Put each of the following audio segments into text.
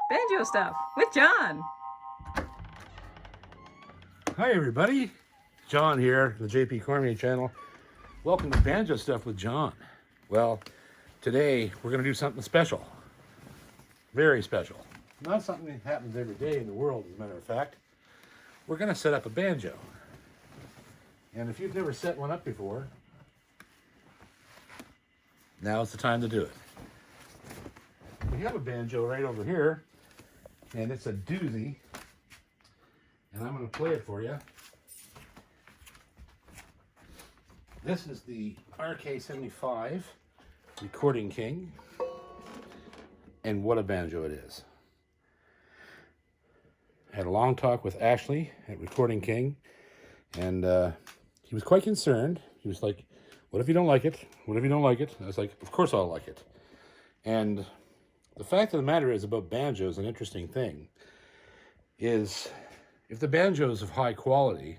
Banjo Stuff with John. Hi everybody, John here, the JP Cormier channel. Welcome to Banjo Stuff with John. Well, today we're going to do something special. Very special. Not something that happens every day in the world, as a matter of fact. We're going to set up a banjo. And if you've never set one up before, now's the time to do it. We have a banjo right over here, and it's a doozy. And I'm going to play it for you. This is the RK75 Recording King. And what a banjo it is. I had a long talk with Ashley at Recording King. And he was quite concerned. He was like, what if you don't like it? What if you don't like it? And I was like, of course I'll like it. And the fact of the matter is about banjos, an interesting thing, is if the banjo is of high quality,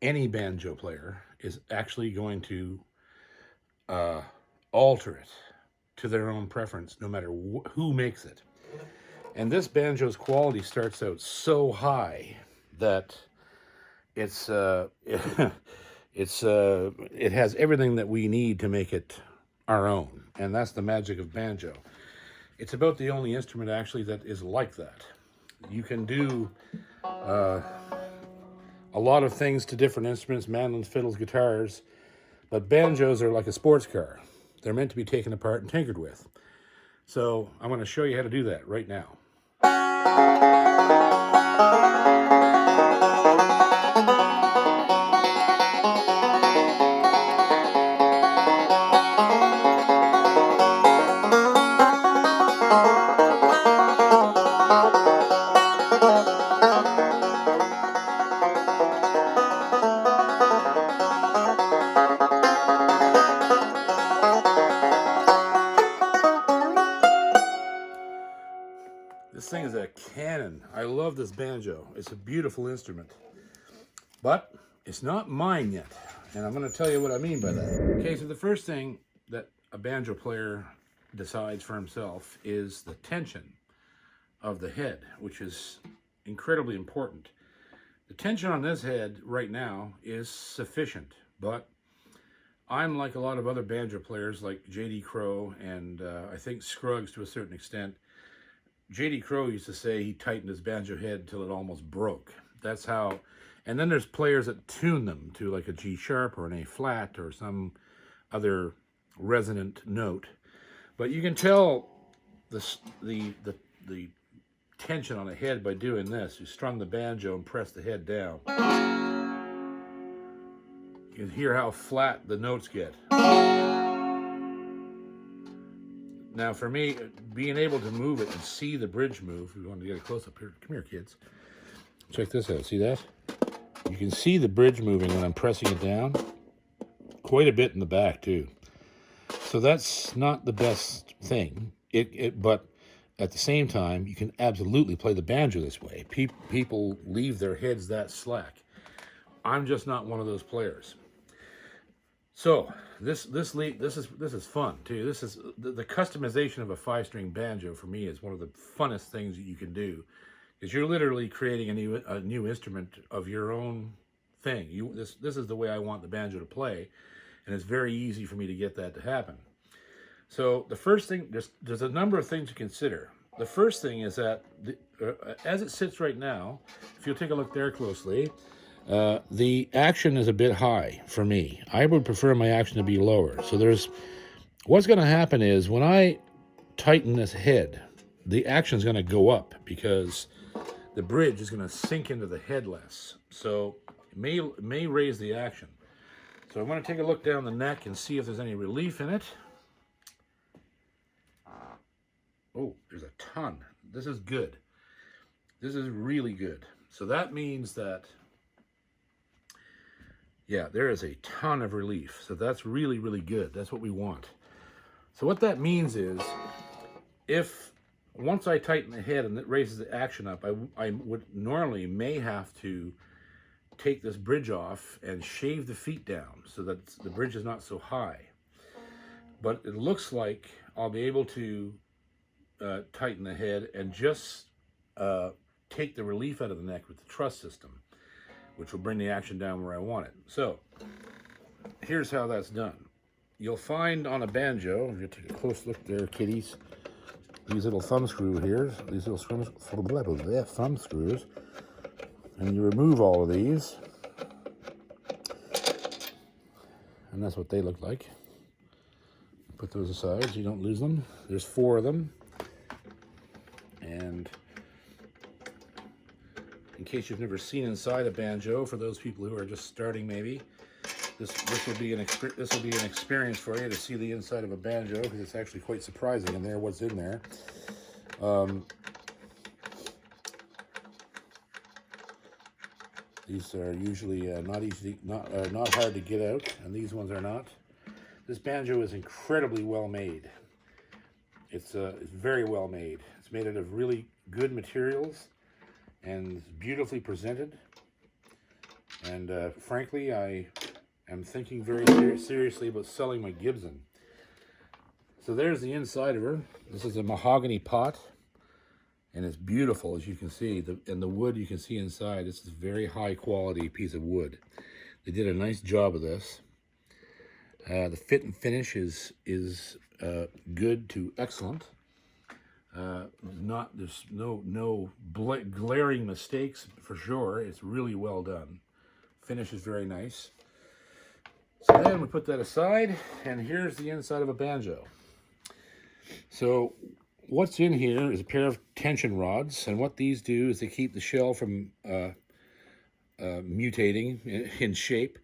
any banjo player is actually going to alter it to their own preference, no matter who makes it. And this banjo's quality starts out so high that it has everything that we need to make it our own. And that's the magic of banjo. It's about the only instrument actually that is like that. You can do a lot of things to different instruments, mandolins, fiddles, guitars, but banjos are like a sports car. They're meant to be taken apart and tinkered with. So I'm going to show you how to do that right now. This thing is a cannon. I love this banjo. It's a beautiful instrument. But it's not mine yet. And I'm going to tell you what I mean by that. Okay, so the first thing that a banjo player decides for himself is the tension of the head, which is incredibly important. The tension on this head right now is sufficient, but I'm like a lot of other banjo players like J.D. Crowe and I think Scruggs to a certain extent. J.D. Crowe used to say he tightened his banjo head until it almost broke. That's how, and then there's players that tune them to like a G sharp or an A flat or some other resonant note. But you can tell the tension on a head by doing this. You strum the banjo and press the head down. You can hear how flat the notes get. Now for me, being able to move it and see the bridge move, we want to get a close-up here. Come here, kids. Check this out. See that? You can see the bridge moving when I'm pressing it down. Quite a bit in the back, too. So that's not the best thing. But at the same time, you can absolutely play the banjo this way. People leave their heads that slack. I'm just not one of those players. So this is fun too. This is the customization of a 5-string banjo for me is one of the funnest things that you can do, because you're literally creating a new instrument of your own thing. This is the way I want the banjo to play, and it's very easy for me to get that to happen. So the first thing, there's a number of things to consider. The first thing is that as it sits right now, if you'll take a look there closely. The action is a bit high for me. I would prefer my action to be lower. So what's going to happen is when I tighten this head, the action is going to go up because the bridge is going to sink into the head less. So it may raise the action. So I'm going to take a look down the neck and see if there's any relief in it. Oh, there's a ton. This is good. This is really good. So that means that, yeah, there is a ton of relief. So that's really, really good. That's what we want. So what that means is, once I tighten the head and it raises the action up, I would normally may have to take this bridge off and shave the feet down so that the bridge is not so high. But it looks like I'll be able to tighten the head and just take the relief out of the neck with the truss system, which will bring the action down where I want it. So here's how that's done. You'll find on a banjo, if you take a close look there, kiddies, these little thumb screw here, these little thumb screws, and you remove all of these, and that's what they look like. Put those aside so you don't lose them. There's 4 of them, and in case you've never seen inside a banjo, for those people who are just starting, maybe this will be an experience for you to see the inside of a banjo, because it's actually quite surprising in there what's in there. These are usually not hard to get out, and these ones are not. This banjo is incredibly well made. It's very well made. It's made out of really good materials and it's beautifully presented. And frankly, I am thinking very seriously about selling my Gibson. So there's the inside of her. This is a mahogany pot, and it's beautiful, as you can see. And the wood you can see inside, this is a very high quality piece of wood. They did a nice job of this. The fit and finish is good to excellent. There's no glaring mistakes for sure. It's really well done. Finish is very nice. So then we put that aside, and here's the inside of a banjo. So what's in here is a pair of tension rods, and what these do is they keep the shell from mutating in shape,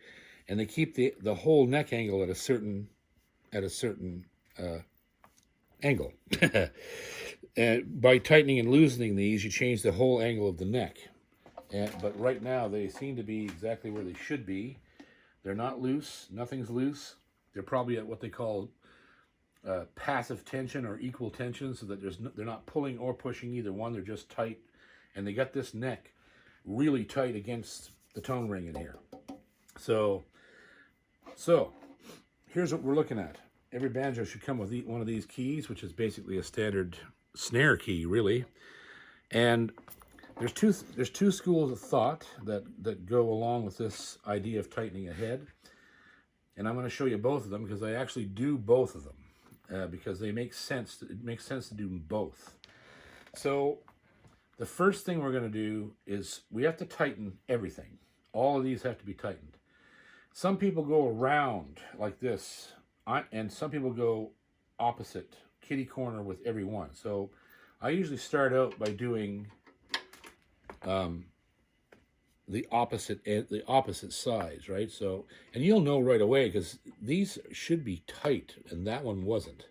and they keep the whole neck angle at a certain angle. And by tightening and loosening these, you change the whole angle of the neck. But right now, they seem to be exactly where they should be. They're not loose. Nothing's loose. They're probably at what they call passive tension or equal tension, so that they're not pulling or pushing either one. They're just tight, and they got this neck really tight against the tone ring in here. So here's what we're looking at. Every banjo should come with one of these keys, which is basically a standard snare key, really. And there's two schools of thought that go along with this idea of tightening a head. And I'm going to show you both of them, because I actually do both of them, because they make sense. It makes sense to do both. So the first thing we're going to do is we have to tighten everything. All of these have to be tightened. Some people go around like this, and some people go opposite, kitty corner with every one. So I usually start out by doing the opposite sides, right? So, and you'll know right away, because these should be tight and that one wasn't.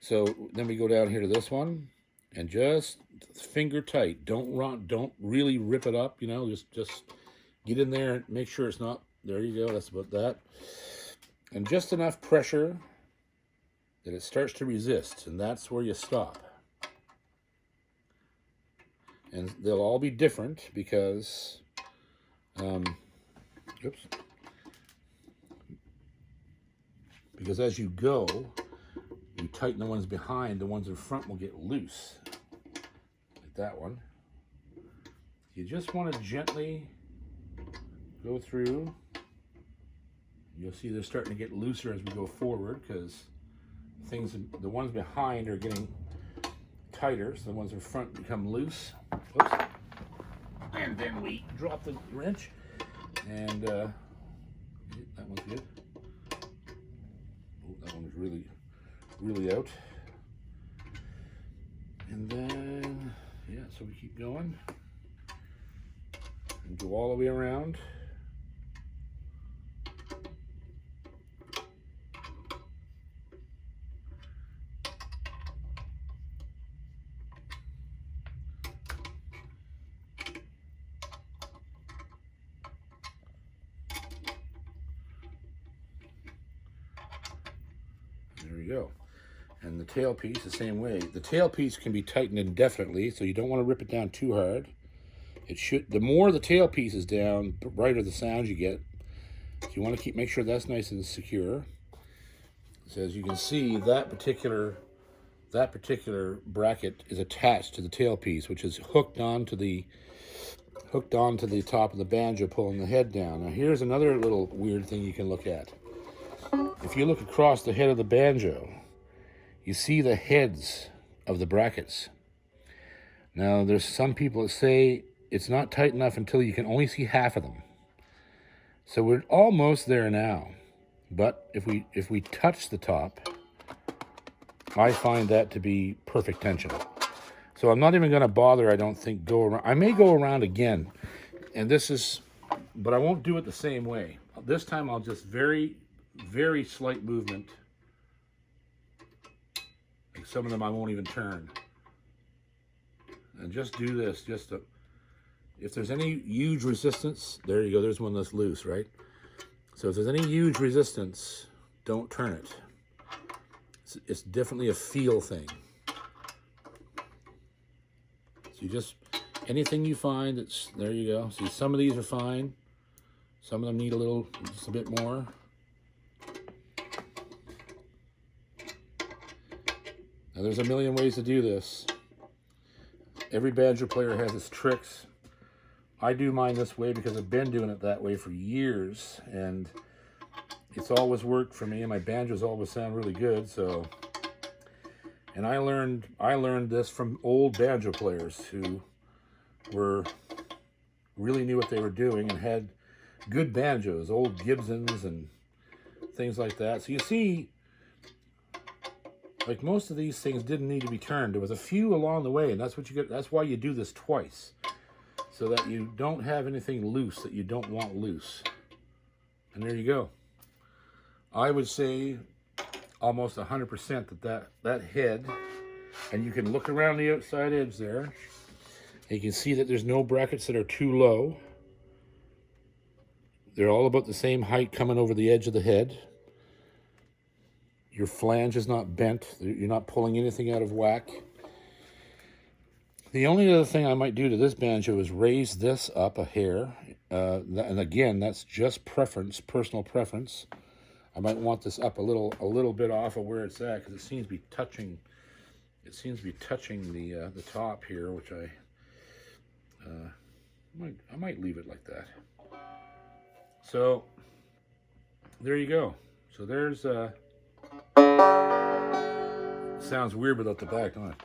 So then we go down here to this one, and just finger tight. Don't really rip it up, you know, just get in there and make sure it's not. There you go, that's about that. And just enough pressure that it starts to resist, and that's where you stop. And they'll all be different because, because as you go, you tighten the ones behind, the ones in front will get loose, like that one. You just want to gently go through. You'll see they're starting to get looser as we go forward, because the ones behind are getting tighter, so the ones in front become loose. Oops. And then we drop the wrench, and that one's good. Oh, that one's really out. And then, yeah, so we keep going and go all the way around. There we go. And the tailpiece the same way. The tailpiece can be tightened indefinitely, so you don't want to rip it down too hard. The more the tailpiece is down, the brighter the sound you get. So you want to make sure that's nice and secure. So as you can see, that particular that particular bracket is attached to the tailpiece, which is hooked onto the top of the banjo, pulling the head down. Now here's another little weird thing you can look at. If you look across the head of the banjo, you see the heads of the brackets. Now there's some people that say it's not tight enough until you can only see half of them. So we're almost there now. But if we touch the top, I find that to be perfect tension. So I'm not even going to bother, I don't think, go around. I may go around again, and but I won't do it the same way. This time I'll just very, very slight movement. Like some of them I won't even turn. And just do this, if there's any huge resistance, there you go, there's one that's loose, right? So if there's any huge resistance, don't turn it. It's definitely a feel thing. So you just, anything you find, there you go. See, some of these are fine. Some of them need just a bit more. Now there's a million ways to do this. Every banjo player has its tricks. I do mine this way because I've been doing it that way for years, and it's always worked for me, and my banjos always sound really good. So, and I learned this from old banjo players who really knew what they were doing and had good banjos, old Gibsons and things like that. So you see, like most of these things didn't need to be turned. There was a few along the way, and that's what you get. That's why you do this twice, so that you don't have anything loose that you don't want loose. And there you go. I would say almost 100% that head, and you can look around the outside edge there, and you can see that there's no brackets that are too low. They're all about the same height coming over the edge of the head. Your flange is not bent. You're not pulling anything out of whack. The only other thing I might do to this banjo is raise this up a hair. And again, that's just preference, personal preference. I might want this up a little bit off of where it's at, because it seems to be touching. It seems to be touching the top here, which I might leave it like that. So there you go. So there's sounds weird without the back, don't it?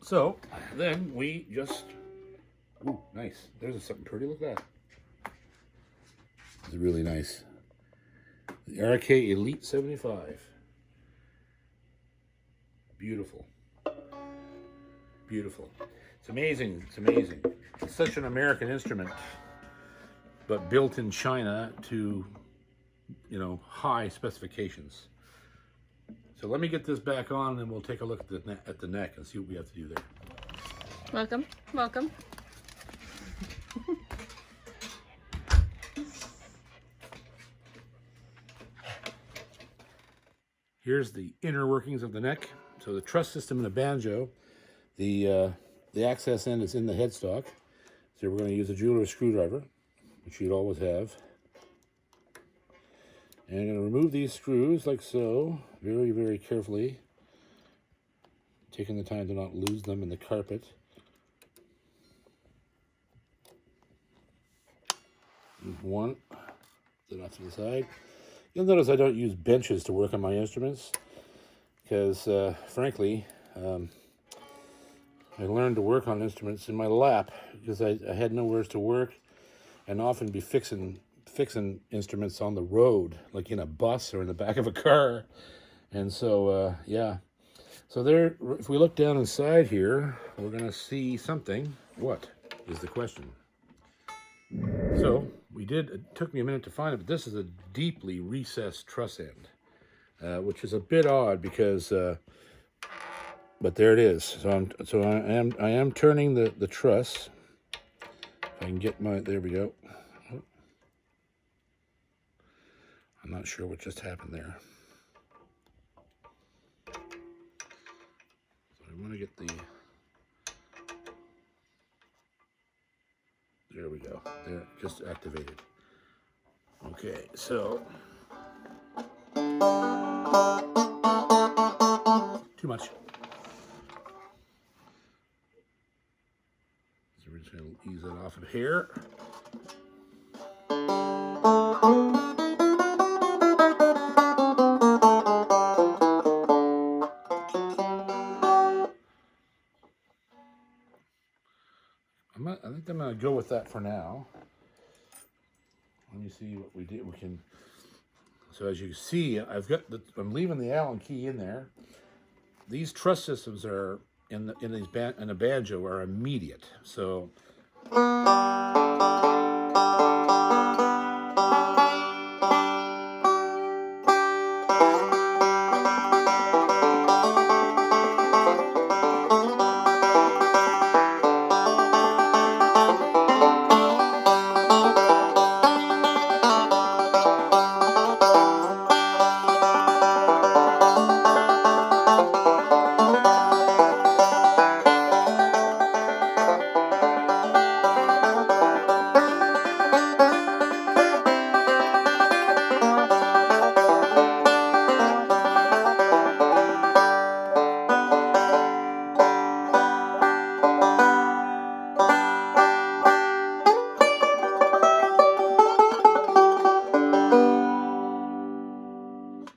So then we just, ooh, nice. There's something pretty. Look at that. It's really nice. The RK Elite 75. Beautiful. Beautiful. It's amazing. It's amazing. It's such an American instrument, but built in China to, high specifications. So let me get this back on, and we'll take a look at the neck and see what we have to do there. Welcome, welcome. Here's the inner workings of the neck. So the truss system in a banjo, the access end is in the headstock. So we're going to use a jeweler's screwdriver, which you'd always have. And I'm going to remove these screws like so, very, very carefully, taking the time to not lose them in the carpet. Move one, then off to the side. You'll notice I don't use benches to work on my instruments, because frankly, I learned to work on instruments in my lap, because I had nowhere to work, and often be fixing instruments on the road, like in a bus or in the back of a car. And so yeah, so there, if we look down inside here, we're going to see something. What is the question? So it took me a minute to find it, but this is a deeply recessed truss end, which is a bit odd because but there it is. So I am turning the truss. If I can get there we go. I'm not sure what just happened there. So I want to get there we go. There, just activated. Okay, so much. So we're just going to ease that off of here. I think I'm going to go with that for now. Let me see what we did. We can. So as you can see, I'm leaving the Allen key in there. These truss systems are in a banjo are immediate. So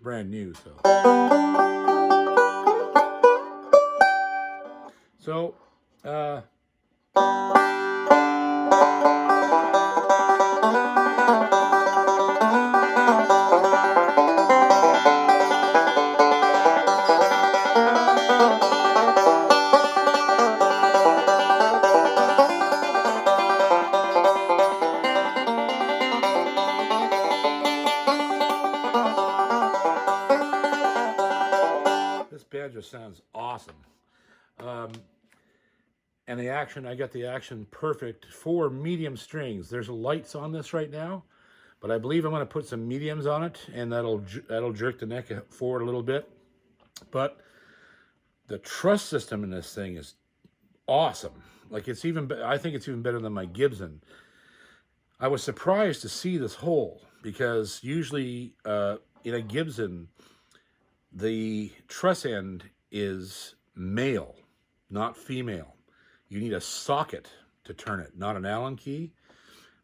brand new. So this banjo sounds awesome. And the action, I got the action perfect for medium strings. There's lights on this right now, but I believe I'm going to put some mediums on it, and that'll jerk the neck forward a little bit. But the truss system in this thing is awesome. Like I think it's even better than my Gibson. I was surprised to see this hole because usually in a Gibson, the truss end is male, not female. You need a socket to turn it, not an Allen key.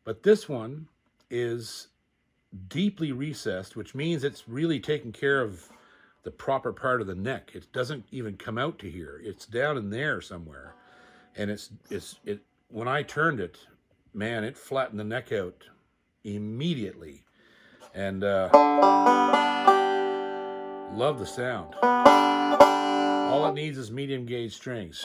But this one is deeply recessed, which means it's really taking care of the proper part of the neck. It doesn't even come out to here. It's down in there somewhere. And when I turned it, man, it flattened the neck out immediately. And love the sound. All it needs is medium gauge strings.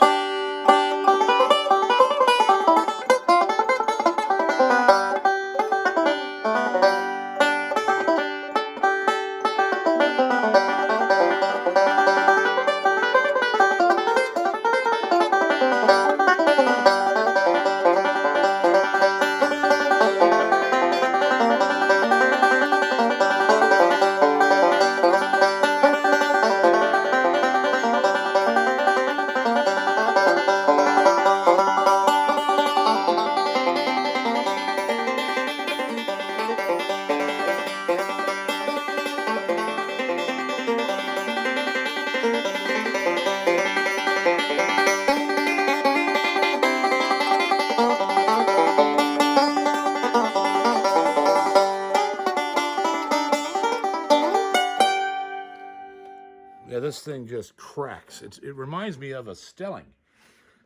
Yeah, this thing just cracks. It reminds me of a Stelling.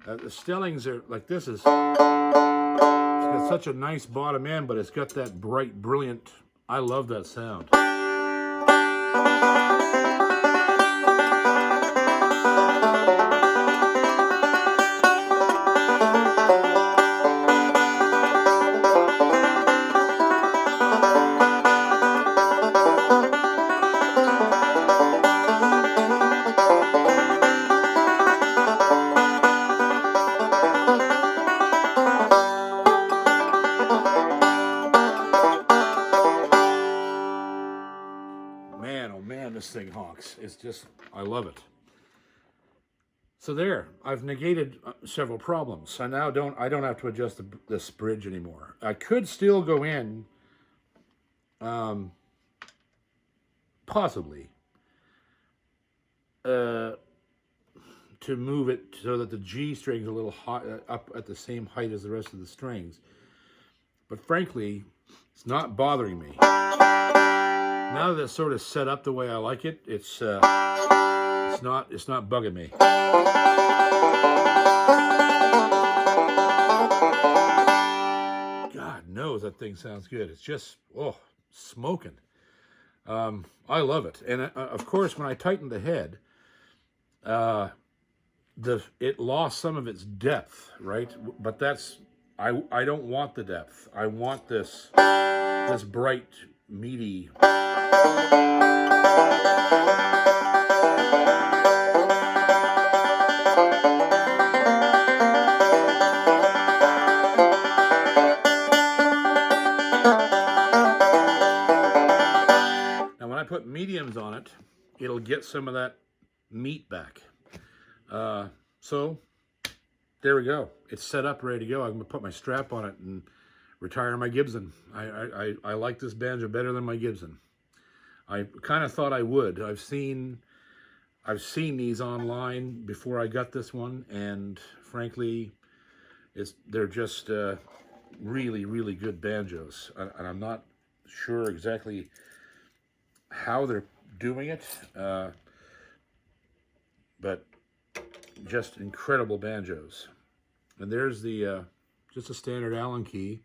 The Stellings are like this. It's got such a nice bottom end, but it's got that bright, brilliant. I love that sound. Man, oh man, this thing honks. It's just, I love it. So there, I've negated several problems. I don't have to adjust this bridge anymore. I could still go in, possibly, to move it so that the G string's a little high, up at the same height as the rest of the strings. But frankly, it's not bothering me. Now that it's sort of set up the way I like it, it's not bugging me. God knows that thing sounds good. It's just, oh, smoking. I love it. And of course, when I tightened the head, it lost some of its depth, right? But that's, I don't want the depth. I want this bright, meaty. Now, when I put mediums on it, it'll get some of that meat back. So there we go. It's set up, ready to go. I'm gonna put my strap on it and retire my Gibson. I like this banjo better than my Gibson. I kind of thought I would. I've seen these online before I got this one, and frankly, they're just really, really good banjos. And I'm not sure exactly how they're doing it, but just incredible banjos. And there's the just a standard Allen key,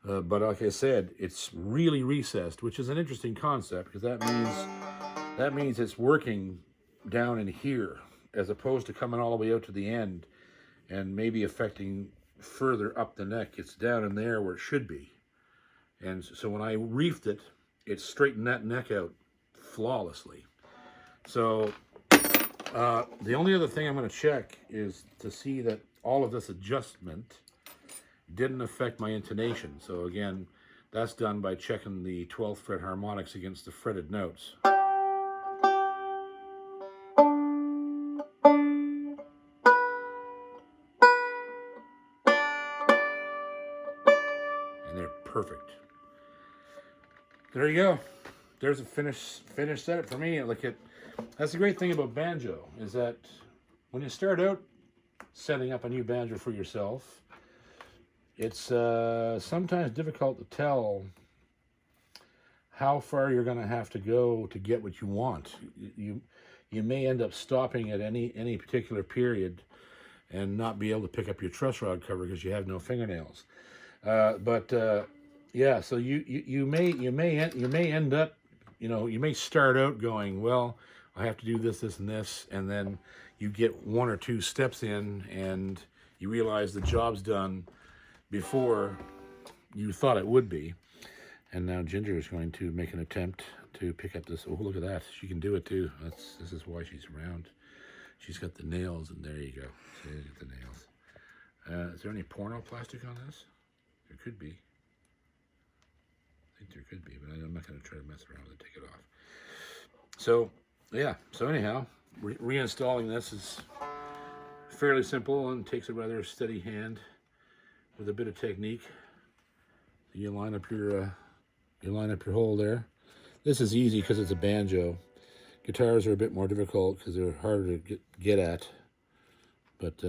but like I said, it's really recessed, which is an interesting concept because that means it's working down in here as opposed to coming all the way out to the end and maybe affecting further up the neck. It's down in there where it should be. And so when I reefed it, it straightened that neck out flawlessly. So the only other thing I'm going to check is to see that all of this adjustment didn't affect my intonation. So again, that's done by checking the 12th fret harmonics against the fretted notes. And they're perfect. There you go. There's a finished setup for me. That's the great thing about banjo, is that when you start out setting up a new banjo for yourself, it's sometimes difficult to tell how far you're going to have to go to get what you want. You may end up stopping at any particular period and not be able to pick up your truss rod cover because you have no fingernails. Yeah, so you may end up, you may start out going, well, I have to do this, and this, and then you get one or two steps in and you realize the job's done before you thought it would be. And now Ginger is going to make an attempt to pick up this. Oh, look at that. She can do it too. This is why she's around. She's got the nails, and there you go. She's got the nails. Is there any porno plastic on this? There could be. I think there could be, but I'm not going to try to mess around with it, take it off. So, yeah. So anyhow, reinstalling this is fairly simple and takes a rather steady hand with a bit of technique. You line up your hole there. This is easy because it's a banjo. Guitars are a bit more difficult because they're harder to get at. But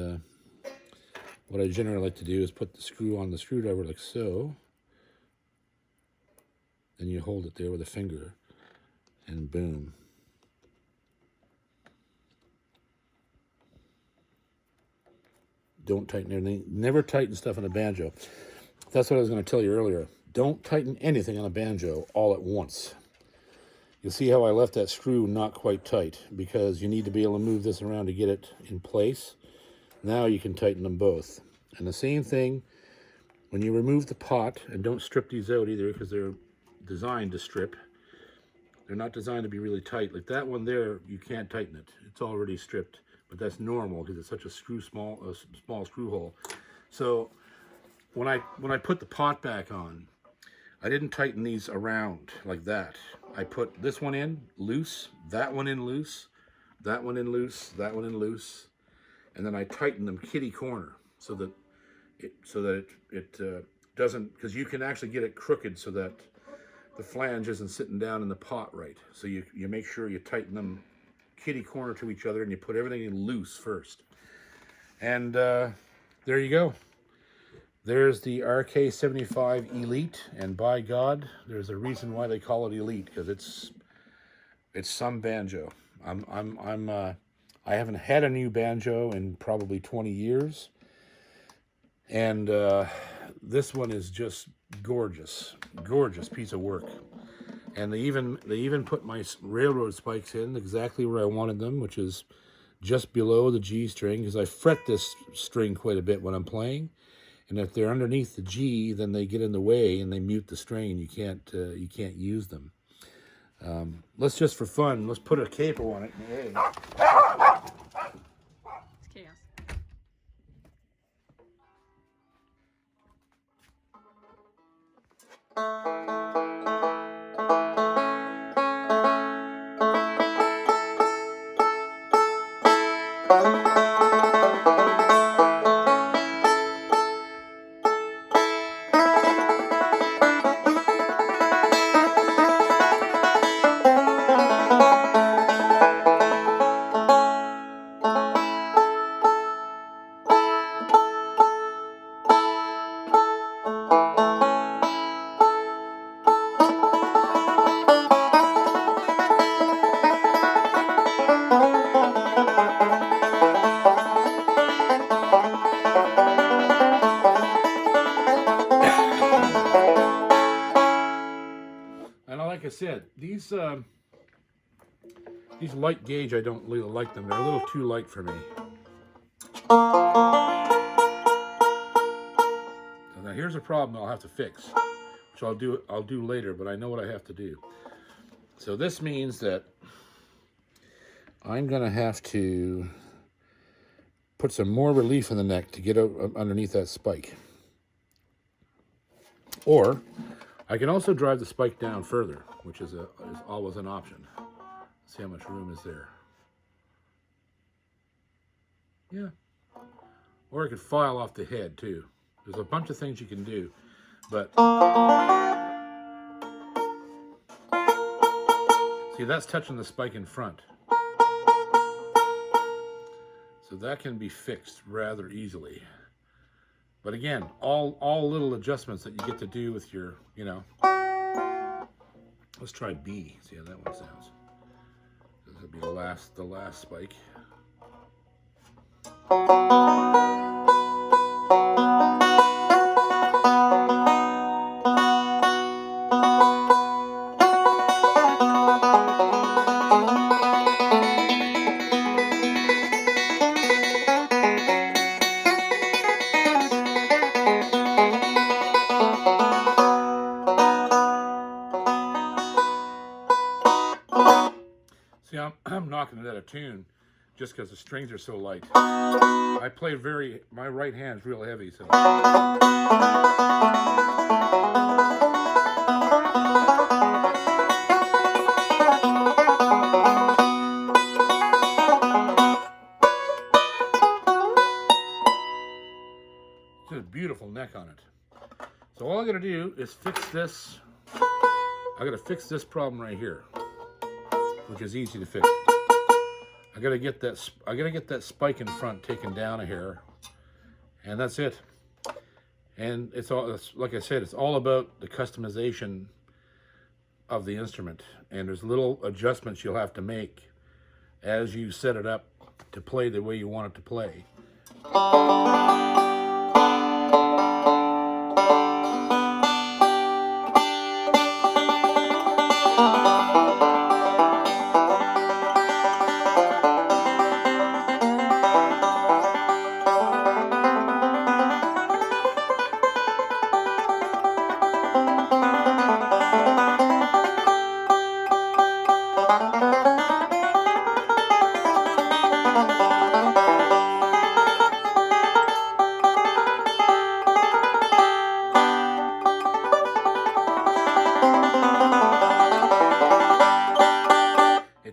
what I generally like to do is put the screw on the screwdriver like so. Then you hold it there with a finger, and boom. Don't tighten anything. Never tighten stuff on a banjo. That's what I was going to tell you earlier. Don't tighten anything on a banjo all at once. You'll see how I left that screw not quite tight because you need to be able to move this around to get it in place. Now you can tighten them both. And the same thing when you remove the pot, and don't strip these out either because they're designed to strip. They're not designed to be really tight. Like that one there, you can't tighten it. It's already stripped, but that's normal because it's such a small screw hole. So when I put the pot back on, I didn't tighten these around like that. I put this one in loose, that one in loose, that one in loose, that one in loose, and then I tightened them kitty corner so that it doesn't, because you can actually get it crooked so that the flange isn't sitting down in the pot right. So you make sure you tighten them kitty corner to each other, and you put everything in loose first. And there you go. There's the RK75 Elite, and by God, there's a reason why they call it Elite, because it's some banjo. I haven't had a new banjo in probably 20 years, and this one is just gorgeous piece of work. And they even put my railroad spikes in exactly where I wanted them, which is just below the G string, because I fret this string quite a bit when I'm playing. And if they're underneath the G, then they get in the way and they mute the string. You can't use them. Let's just for fun, let's put a capo on it. Hey. It's chaos. Like I said, these light gauge, I don't really like them. They're a little too light for me. So now here's a problem I'll have to fix, which I'll do later, but I know what I have to do. So this means that I'm gonna have to put some more relief in the neck to get out underneath that spike. Or I can also drive the spike down further, which is always an option. See how much room is there. Yeah. Or I could file off the head too. There's a bunch of things you can do, but see, that's touching the spike in front. So that can be fixed rather easily. But again, all little adjustments that you get to do with your, you know. Let's try B. See how that one sounds. This will be the last spike. See, I'm knocking it out of tune just because the strings are so light. I play my right hand's real heavy, so. It's a beautiful neck on it. So all I gotta do is fix this. I gotta fix this problem right here, which is easy to fix. I gotta get that spike in front taken down a hair, and that's it. And it's like I said, it's all about the customization of the instrument, and there's little adjustments you'll have to make as you set it up to play the way you want it to play.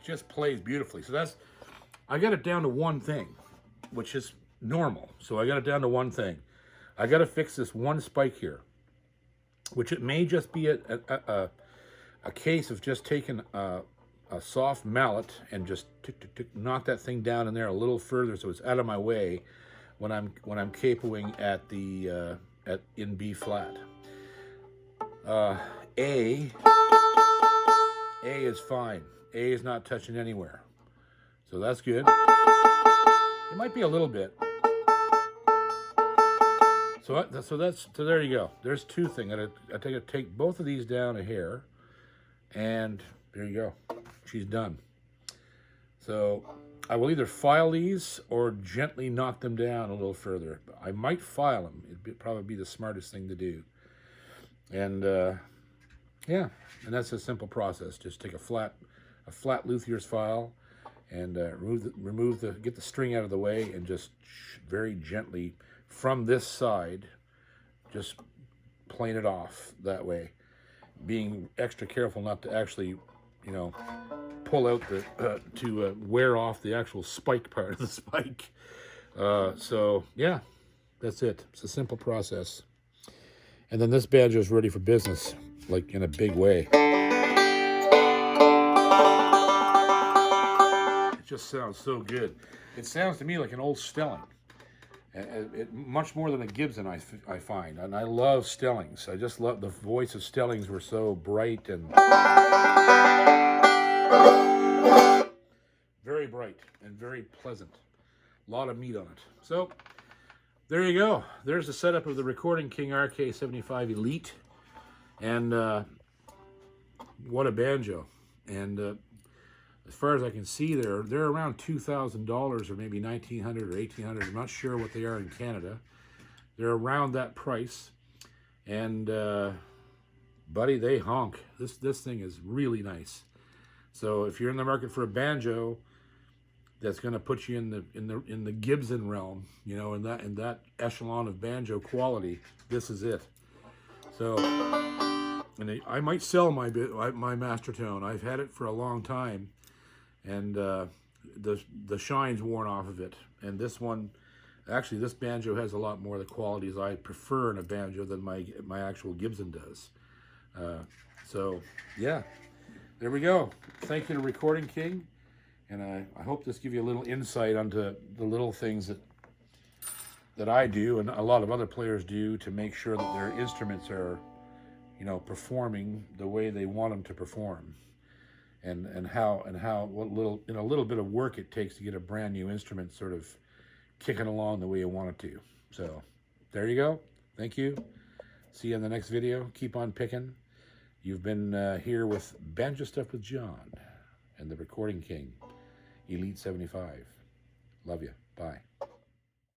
Just plays beautifully. So I got it down to one thing, which is normal. So I got it down to one thing. I got to fix this one spike here, which it may just be a case of just taking a a soft mallet and just tick, tick, tick, knock that thing down in there a little further so it's out of my way when I'm capoing at the in B flat. A is fine. A is not touching anywhere, so that's good. It might be a little bit. So there you go. There's two things. I take both of these down a hair, and there you go. She's done. So I will either file these or gently knock them down a little further. I might file them. It'd probably be the smartest thing to do. And yeah, and that's a simple process. Just take a flat luthier's file and get the string out of the way, and just very gently from this side, just plane it off that way, being extra careful not to actually, you know, pull out to wear off the actual spike part of the spike. So yeah, that's it. It's a simple process. And then this banjo is ready for business, like in a big way. It just sounds so good. It sounds to me like an old Stelling. Much more than a Gibson, I find. And I love Stellings. I just love the voice of Stellings were so bright and very bright and very pleasant. A lot of meat on it. So there you go. There's the setup of the Recording King RK75 Elite. And what a banjo. And as far as I can see, they're around $2,000 or maybe $1,900 or $1,800. I'm not sure what they are in Canada. They're around that price. And buddy, they honk. This thing is really nice. So if you're in the market for a banjo that's going to put you in the Gibson realm, you know, in that echelon of banjo quality, this is it. So, and I might sell my Master Tone. I've had it for a long time, and the shine's worn off of it. And this one, actually, this banjo has a lot more of the qualities I prefer in a banjo than my actual Gibson does. So yeah, there we go. Thank you to Recording King, and I hope this gives you a little insight onto the little things that I do and a lot of other players do to make sure that their instruments are, you know, performing the way they want them to perform, and what little bit of work it takes to get a brand new instrument sort of kicking along the way you want it to. So there you go. Thank you. See you in the next video. Keep on picking. You've been here with Banjo Stuff with John and the Recording King Elite 75. Love you. Bye.